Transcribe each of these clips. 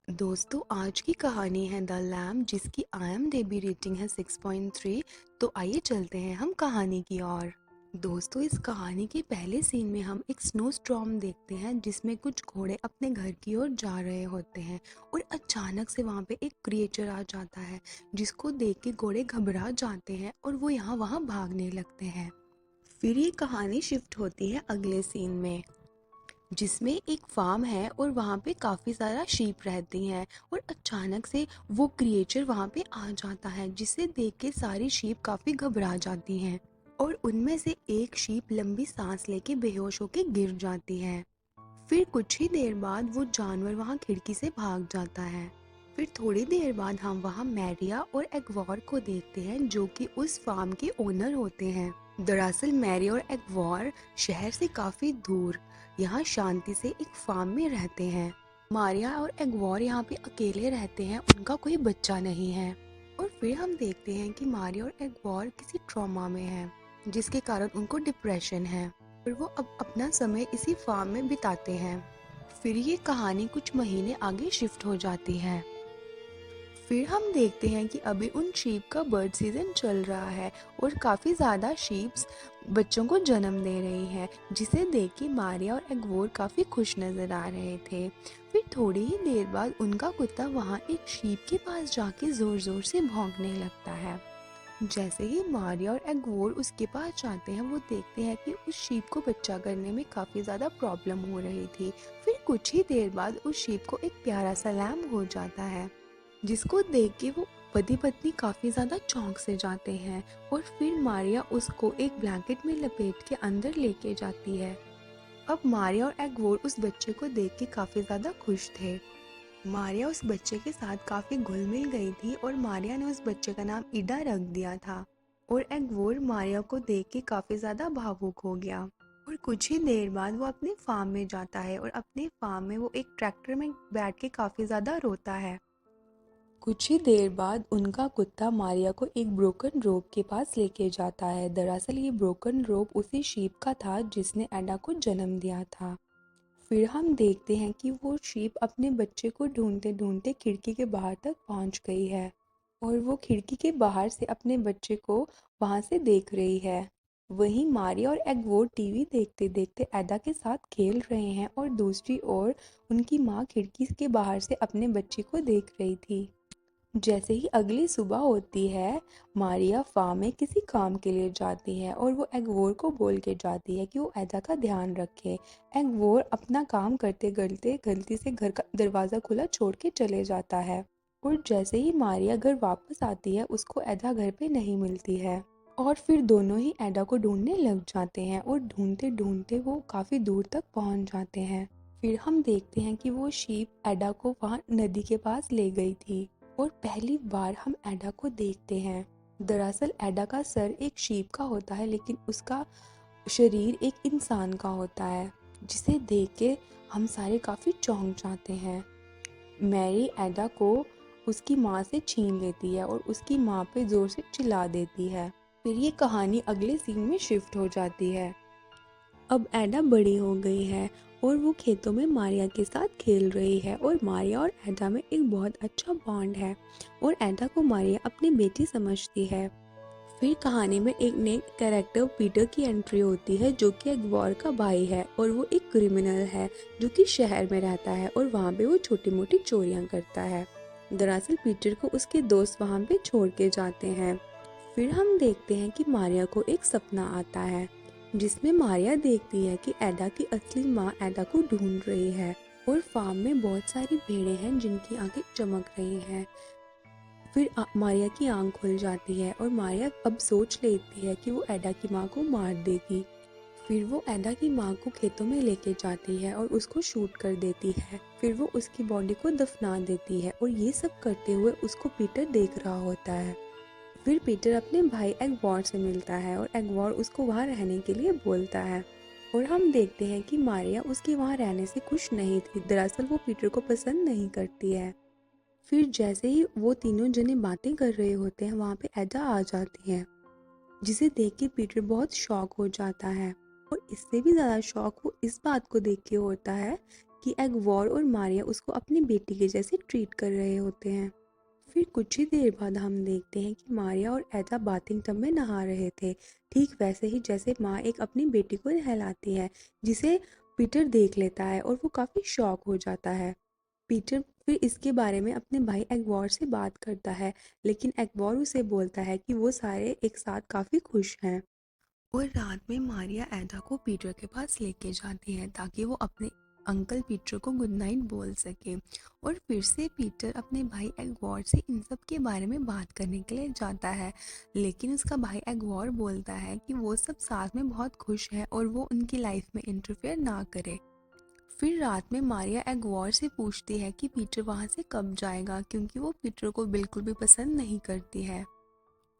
दोस्तों आज की कहानी है द लैम्प जिसकी IMDb रेटिंग है 6.3। तो आइए चलते हैं हम कहानी की ओर। दोस्तों इस कहानी के पहले सीन में हम एक स्नो स्टॉर्म देखते हैं जिसमें कुछ घोड़े अपने घर की ओर जा रहे होते हैं और अचानक से वहाँ पे एक क्रिएचर आ जाता है जिसको देख के घोड़े घबरा जाते हैं और वो यहाँ वहाँ भागने लगते हैं। फिर ये कहानी शिफ्ट होती है अगले सीन में जिसमें एक फार्म है और वहाँ पे काफ़ी सारा शीप रहती हैं और अचानक से वो क्रिएचर वहाँ पे आ जाता है जिसे देख के सारी शीप काफ़ी घबरा जाती हैं और उनमें से एक शीप लंबी सांस लेके बेहोश होके गिर जाती है। फिर कुछ ही देर बाद वो जानवर वहाँ खिड़की से भाग जाता है। फिर थोड़ी देर बाद हम वहाँ मैरिया और एग्वॉर को देखते हैं जो कि उस फार्म के ओनर होते हैं। दरअसल मैरी और एग्वॉर शहर से काफ़ी दूर यहाँ शांति से एक फार्म में रहते हैं। मारिया और एग्वॉर यहाँ पे अकेले रहते हैं, उनका कोई बच्चा नहीं है। और फिर हम देखते हैं कि मारिया और एग्वॉर किसी ट्रॉमा में हैं जिसके कारण उनको डिप्रेशन है और वो अब अपना समय इसी फार्म में बिताते हैं। फिर ये कहानी कुछ महीने आगे शिफ्ट हो जाती है। फिर हम देखते हैं कि अभी उन शीप का बर्ड सीजन चल रहा है और काफ़ी ज़्यादा शीप्स बच्चों को जन्म दे रही हैं जिसे देख के मारिया और एग्वोर काफ़ी खुश नज़र आ रहे थे। फिर थोड़ी ही देर बाद उनका कुत्ता वहाँ एक शीप के पास जाके ज़ोर ज़ोर से भौंकने लगता है। जैसे ही मारिया और एग्वोर उसके पास जाते हैं वो देखते हैं कि उस शीप को बच्चा करने में काफ़ी ज़्यादा प्रॉब्लम हो रही थी। फिर कुछ ही देर बाद उस शीप को एक प्यारा सा लैम्ब हो जाता है जिसको देख के वो पति पत्नी काफ़ी ज़्यादा चौंक से जाते हैं और फिर मारिया उसको एक ब्लैंकेट में लपेट के अंदर लेके जाती है। अब मारिया और एग्वोर उस बच्चे को देख के काफ़ी ज़्यादा खुश थे। मारिया उस बच्चे के साथ काफ़ी घुल मिल गई थी और मारिया ने उस बच्चे का नाम ईडा रख दिया था और एग्वोर मारिया को देख के काफ़ी ज़्यादा भावुक हो गया। और कुछ ही देर बाद वो अपने फार्म में जाता है और अपने फार्म में वो एक ट्रैक्टर में बैठ के काफ़ी ज़्यादा रोता है। कुछ ही देर बाद उनका कुत्ता मारिया को एक ब्रोकन रोप के पास लेके जाता है। दरअसल ये ब्रोकन रोप उसी शीप का था जिसने एडा को जन्म दिया था। फिर हम देखते हैं कि वो शीप अपने बच्चे को ढूंढते ढूंढते खिड़की के बाहर तक पहुंच गई है और वो खिड़की के बाहर से अपने बच्चे को वहां से देख रही है। वहीं मारिया और एग्वोर टीवी देखते देखते एडा के साथ खेल रहे हैं और दूसरी ओर उनकी माँ खिड़की के बाहर से अपने बच्चे को देख रही थी। जैसे ही अगली सुबह होती है मारिया फार्म में किसी काम के लिए जाती है और वो एग्वोर को बोल के जाती है कि वो एडा का ध्यान रखे। एग्वोर अपना काम करते करते गलती से घर का दरवाज़ा खुला छोड़ के चले जाता है और जैसे ही मारिया घर वापस आती है उसको एडा घर पे नहीं मिलती है और फिर दोनों ही एडा को ढूंढने लग जाते हैं और ढूंढते ढूंढते वो काफ़ी दूर तक पहुंच जाते हैं। फिर हम देखते हैं कि वो शीप एडा को वहाँ नदी के पास ले गई थी और पहली बार हम एडा को देखते हैं। दरअसल एडा का सर एक शीप का होता है लेकिन उसका शरीर एक इंसान का होता है जिसे देख के हम सारे काफ़ी चौंक जाते हैं। मैरी एडा को उसकी माँ से छीन लेती है और उसकी माँ पे ज़ोर से चिल्ला देती है। फिर ये कहानी अगले सीन में शिफ्ट हो जाती है। अब एडा बड़ी हो गई है और वो खेतों में मारिया के साथ खेल रही है और मारिया और एडा में एक बहुत अच्छा बॉन्ड है और एडा को मारिया अपनी बेटी समझती है। फिर कहानी में एक नए कैरेक्टर पीटर की एंट्री होती है जो कि एग्वॉर का भाई है और वो एक क्रिमिनल है जो कि शहर में रहता है और वहाँ पे वो छोटी मोटी चोरियाँ करता है। दरअसल पीटर को उसके दोस्त वहाँ पे छोड़ के जाते हैं। फिर हम देखते हैं कि मारिया को एक सपना आता है जिसमें मारिया देखती है कि एडा की असली माँ एडा को ढूंढ रही है और फार्म में बहुत सारी भेड़ें हैं जिनकी आंखें चमक रही हैं। फिर मारिया की आंख खुल जाती है और मारिया अब सोच लेती है कि वो एडा की माँ को मार देगी। फिर वो एडा की माँ को खेतों में लेके जाती है और उसको शूट कर देती है। फिर वो उसकी बॉडी को दफना देती है और ये सब करते हुए उसको पीटर देख रहा होता है। फिर पीटर अपने भाई एग्वॉर से मिलता है और एग्वॉर उसको वहाँ रहने के लिए बोलता है और हम देखते हैं कि मारिया उसके वहाँ रहने से खुश नहीं थी। दरअसल वो पीटर को पसंद नहीं करती है। फिर जैसे ही वो तीनों जने बातें कर रहे होते हैं वहाँ पे एडा आ जाती है जिसे देख के पीटर बहुत शॉक हो जाता है और इससे भी ज़्यादा शॉक वो इस बात को देख के होता है कि एगवॉर और मारिया उसको अपनी बेटी के जैसे ट्रीट कर रहे होते हैं। फिर कुछ ही देर बाद हम देखते हैं कि मारिया और एडा बाथिंग टब में नहा रहे थे, ठीक वैसे ही जैसे माँ एक अपनी बेटी को नहलाती है, जिसे पीटर देख लेता है और वो काफ़ी शॉक हो जाता है। पीटर फिर इसके बारे में अपने भाई एगवॉर से बात करता है, लेकिन एगवॉर उसे बोलता है कि वो सारे एक साथ काफ़ी खुश हैं। और रात में मारिया एडा को पीटर के पास लेके जाती है ताकि वो अपने अंकल पीटर को गुड नाइट बोल सके। और फिर से पीटर अपने भाई एगवॉर से इन सब के बारे में बात करने के लिए जाता है, लेकिन उसका भाई एगवॉर बोलता है कि वो सब साथ में बहुत खुश है और वो उनकी लाइफ में इंटरफेयर ना करे। फिर रात में मारिया एगवॉर से पूछती है कि पीटर वहाँ से कब जाएगा, क्योंकि वो पीटर को बिल्कुल भी पसंद नहीं करती है।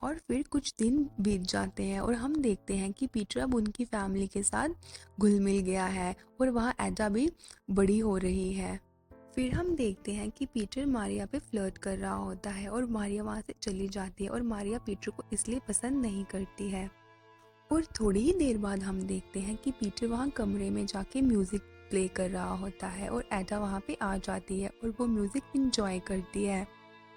और फिर कुछ दिन बीत जाते हैं और हम देखते हैं कि पीटर अब उनकी फैमिली के साथ घुल मिल गया है और वहाँ एडा भी बड़ी हो रही है। फिर हम देखते हैं कि पीटर मारिया पे फ्लर्ट कर रहा होता है और मारिया वहाँ से चली जाती है और मारिया पीटर को इसलिए पसंद नहीं करती है। और थोड़ी ही देर बाद हम देखते हैं कि पीटर वहाँ कमरे में जाके म्यूज़िक प्ले कर रहा होता है और एडा वहाँ पे आ जाती है और वो म्यूज़िक इंजॉय करती है।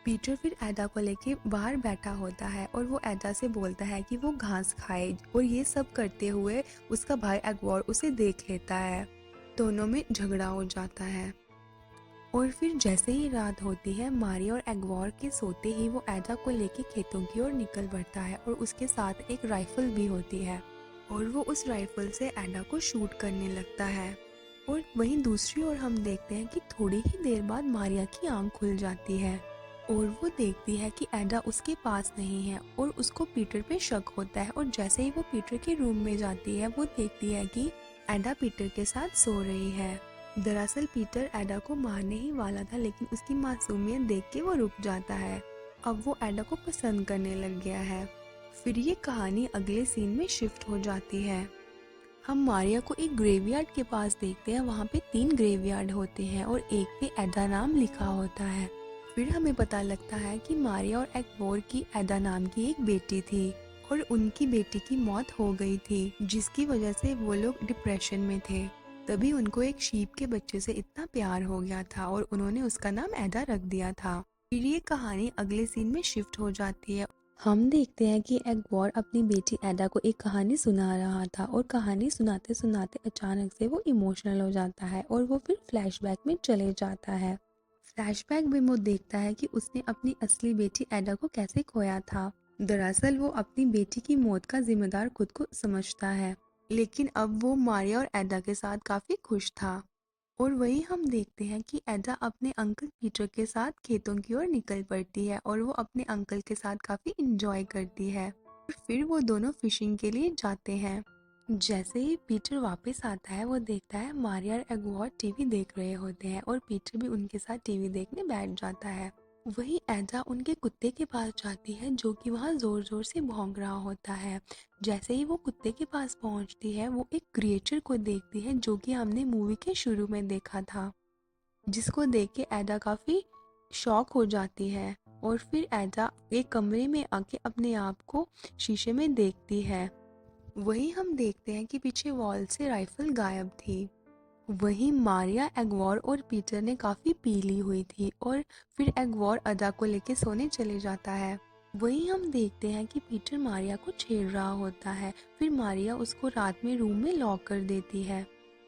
पीटर फिर एडा को लेके बाहर बैठा होता है और वो एडा से बोलता है कि वो घास खाए, और ये सब करते हुए उसका भाई एगवॉर उसे देख लेता है। दोनों में झगड़ा हो जाता है। और फिर जैसे ही रात होती है, मारिया और एगवॉर के सोते ही वो एडा को लेके खेतों की ओर निकल पड़ता है और उसके साथ एक राइफल भी होती है और वो उस राइफल से एडा को शूट करने लगता है। और वहीं दूसरी ओर हम देखते हैं कि थोड़ी ही देर बाद मारिया की आंख खुल जाती है और वो देखती है कि एडा उसके पास नहीं है और उसको पीटर पे शक होता है। और जैसे ही वो पीटर के रूम में जाती है, वो देखती है कि एडा पीटर के साथ सो रही है। दरअसल पीटर एडा को मारने ही वाला था, लेकिन उसकी मासूमियत देख के वो रुक जाता है। अब वो एडा को पसंद करने लग गया है। फिर ये कहानी अगले सीन में शिफ्ट हो जाती है। हम मारिया को एक ग्रेवयार्ड के पास देखते हैं। वहाँ पे 3 ग्रेवयार्ड होते हैं और एक पे एडा नाम लिखा होता है। फिर हमें पता लगता है कि मारिया और एगवॉर की एडा नाम की एक बेटी थी और उनकी बेटी की मौत हो गई थी, जिसकी वजह से वो लोग डिप्रेशन में थे। तभी उनको एक शीप के बच्चे से इतना प्यार हो गया था और उन्होंने उसका नाम एडा रख दिया था। फिर ये कहानी अगले सीन में शिफ्ट हो जाती है। हम देखते हैं कि एगवॉर अपनी बेटी एडा को एक कहानी सुना रहा था और कहानी सुनाते सुनाते अचानक से वो इमोशनल हो जाता है और वो फिर फ्लैशबैक में चले जाता है। फ्लैशबैक में वो देखता है कि उसने अपनी असली बेटी एडा को कैसे खोया था। दरअसल वो अपनी बेटी की मौत का जिम्मेदार खुद को समझता है, लेकिन अब वो मारिया और एडा के साथ काफी खुश था। और वहीं हम देखते हैं कि एडा अपने अंकल पीटर के साथ खेतों की ओर निकल पड़ती है और वो अपने अंकल के साथ काफी इंजॉय करती है। और फिर वो दोनों फिशिंग के लिए जाते हैं। जैसे ही पीटर वापस आता है, वो देखता है मारिया और एगवॉर टीवी देख रहे होते हैं और पीटर भी उनके साथ टीवी देखने बैठ जाता है। वहीं एडा उनके कुत्ते के पास जाती है, जो कि वहाँ जोर जोर से भौंक रहा होता है। जैसे ही वो कुत्ते के पास पहुँचती है, वो एक क्रिएचर को देखती है जो कि हमने मूवी के शुरू में देखा था, जिसको देख के एडा काफी शॉक हो जाती है। और फिर एडा एक कमरे में आके अपने आप को शीशे में देखती है। वहीं हम देखते हैं कि पीछे वॉल से राइफल गायब थी। वहीं मारिया, एगवॉर और पीटर ने काफी पी ली हुई थी और फिर एगवॉर अदा को लेके सोने चले जाता है। वहीं हम देखते हैं कि पीटर मारिया को छेड़ रहा होता है। फिर मारिया उसको रात में रूम में लॉक कर देती है।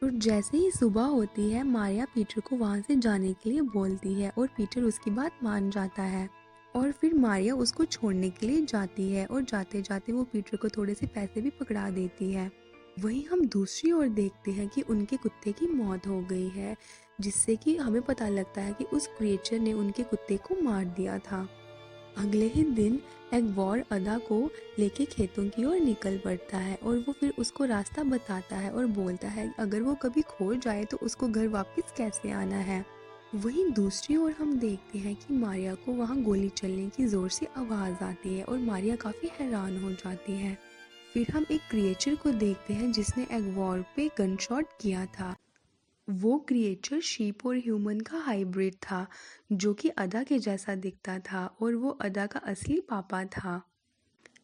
और जैसे ही सुबह होती है, मारिया पीटर को वहां से जाने के लिए बोलती है और पीटर उसकी बात मान जाता है। और फिर मारिया उसको छोड़ने के लिए जाती है और जाते जाते वो पीटर को थोड़े से पैसे भी पकड़ा देती है। वहीं हम दूसरी ओर देखते हैं कि उनके कुत्ते की मौत हो गई है, जिससे कि हमें पता लगता है कि उस क्रिएचर ने उनके कुत्ते को मार दिया था। अगले ही दिन एगवॉर अदा को लेके खेतों की ओर निकल पड़ता है और वो फिर उसको रास्ता बताता है और बोलता है अगर वो कभी खो जाए तो उसको घर वापस कैसे आना है। वहीं दूसरी ओर हम देखते हैं कि मारिया को वहाँ गोली चलने की जोर से आवाज आती है और मारिया काफी हैरान हो जाती है। फिर हम एक क्रिएचर को देखते हैं जिसने एगवॉर पे गन शॉट किया था। वो क्रिएचर शीप और ह्यूमन का हाइब्रिड था, जो कि अदा के जैसा दिखता था और वो अदा का असली पापा था।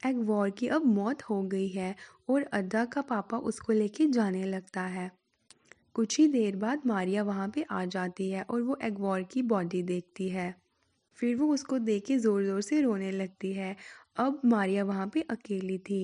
एगवॉर की अब मौत हो गई है और अदा का पापा उसको लेके जाने लगता है। कुछ ही देर बाद मारिया वहाँ पे आ जाती है और वो एग्वॉर की बॉडी देखती है। फिर वो उसको देख के ज़ोर ज़ोर से रोने लगती है। अब मारिया वहाँ पे अकेली थी।